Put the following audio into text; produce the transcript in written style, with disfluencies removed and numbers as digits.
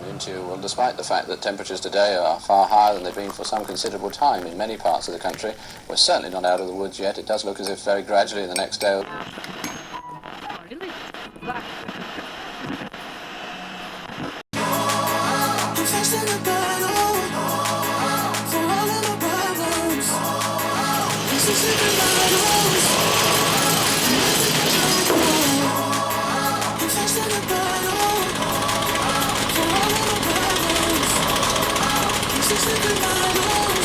Well, despite the fact that temperatures today are far higher than they've been for some considerable time in many parts of the country, we're certainly not out of the woods yet. It does look as if very gradually in the next day. This is the battle.